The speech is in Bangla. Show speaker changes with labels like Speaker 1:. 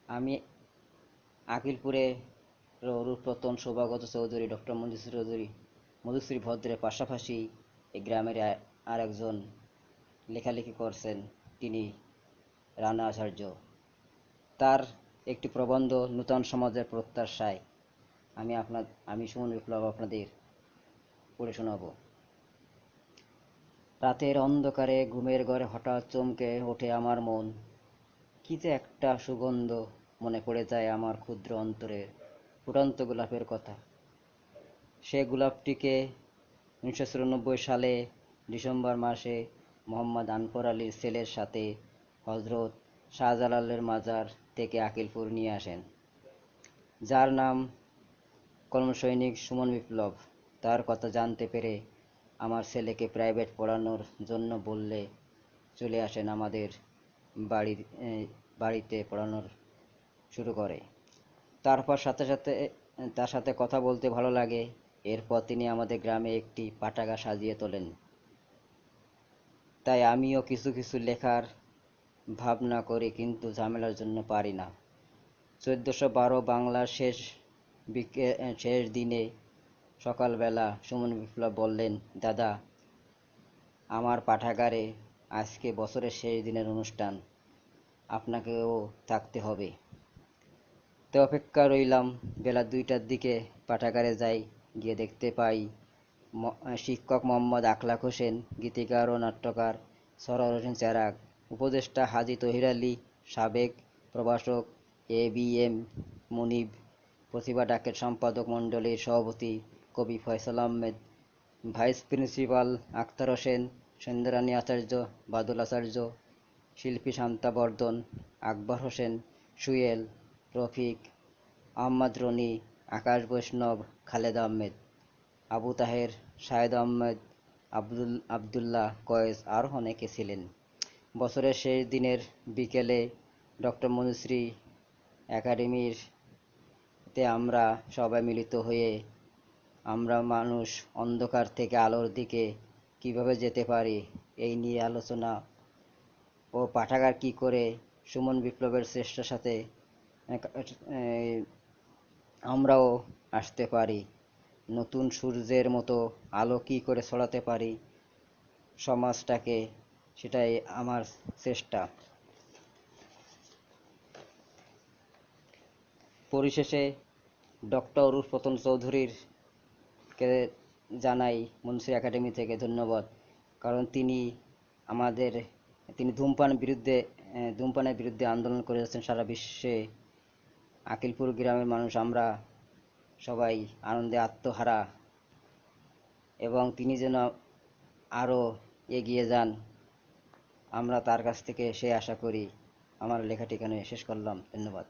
Speaker 1: আমি আকিলপুরে রূপরতন, সৌভাগত চৌধুরী, ডক্টর মধুশ্রী ভদ্রের পাশাপাশি এই গ্রামের আর একজন লেখালেখি করছেন, তিনি রানা আচার্য। তার একটি প্রবন্ধ নূতন সমাজের প্রত্যাশায় আমি সুমন বিপ্লব আপনাদের পড়ে শোনাব। রাতের অন্ধকারে ঘুমের ঘরে হঠাৎ চমকে ওঠে আমার মন, কি যে একটা সুগন্ধ, মনে পড়ে যায় আমার ক্ষুদ্র অন্তরের ফুটন্ত গোলাপের কথা। সে গোলাপটিকে 1994 সালে ডিসেম্বর মাসে মোহাম্মদ আনফর আলীর ছেলের সাথে হজরত শাহজালালের মাজার থেকে আকিলপুর নিয়ে আসেন। যার নাম কলম সৈনিক সুমন বিপ্লব। তার কথা জানতে পেরে আমার ছেলেকে প্রাইভেট পড়ানোর জন্য বললে চলে আসেন আমাদের বাড়িতে পড়ানোর শুরু করে। তারপর তার সাথে কথা বলতে ভালো লাগে। এরপর তিনি আমাদের গ্রামে একটি পাঠাগার সাজিয়ে তোলেন। তাই আমিও কিছু কিছু লেখার ভাবনা করি, কিন্তু ঝামেলার জন্য পারি না। 1412 বাংলার শেষ দিনে সকালবেলা সুমন বিপ্লব বললেন, দাদা, আমার পাঠাগারে আজকে বছরের শেষ দিনের অনুষ্ঠান, আপনাকেও থাকতে হবে। তো অপেক্ষা রইলাম। বেলা 2টার দিকে পাঠাগারে যাই। গিয়ে দেখতে পাই শিক্ষক মোহাম্মদ আখলাক হোসেন, গীতিকার ও নাট্যকার সরোয়ার হোসেন চেরাগ, উপদেষ্টা হাজী তহির আলী, সাবেক প্রভাষক এ.বি.এম মুনিব, প্রতিভা ডাকের সম্পাদক মণ্ডলীর সভাপতি কবি ফয়সাল আহমেদ, ভাইস প্রিন্সিপাল আখতার হোসেন, সন্ধ্যারানী আচার্য, বাদল আচার্য, শিল্পী শান্তা বর্ধন, আকবর হোসেন, সুয়েল, রফিক, আহমদ রনি, আকাশ বৈষ্ণব, খালেদ আহমেদ, আবু তাহের, শাহেদ আহমেদ, আবদুল্লাহ কয়েস আর অনেকে ছিলেন। বছরের শেষ দিনের বিকেলে ডক্টর মনুশ্রী একাডেমির তে আমরা সবাই মিলিত হয়ে আমরা মানুষ অন্ধকার থেকে আলোর দিকে কিভাবে যেতে পারি এই নিয়ে আলোচনা ও পাঠাগার কি করে সুমন বিপ্লবের চেষ্টার সাথে আমরাও আসতে পারি, নতুন সূর্যের মতো আলো কি করে ছড়াতে পারি সমাজটাকে, সেটাই আমার চেষ্টা। পরিশেষে ডক্টর রূপরতন চৌধুরীর কে জানাই মনসুর একাডেমি থেকে ধন্যবাদ। কারণ তিনি ধূমপানের বিরুদ্ধে আন্দোলন করে যাচ্ছেন সারা বিশ্বে। আকিলপুর গ্রামের মানুষ আমরা সবাই আনন্দে আত্মহারা, এবং তিনি যেন আরও এগিয়ে যান, আমরা তার কাছ থেকে সে আশা করি। আমার লেখাটি এখানে শেষ করলাম। ধন্যবাদ।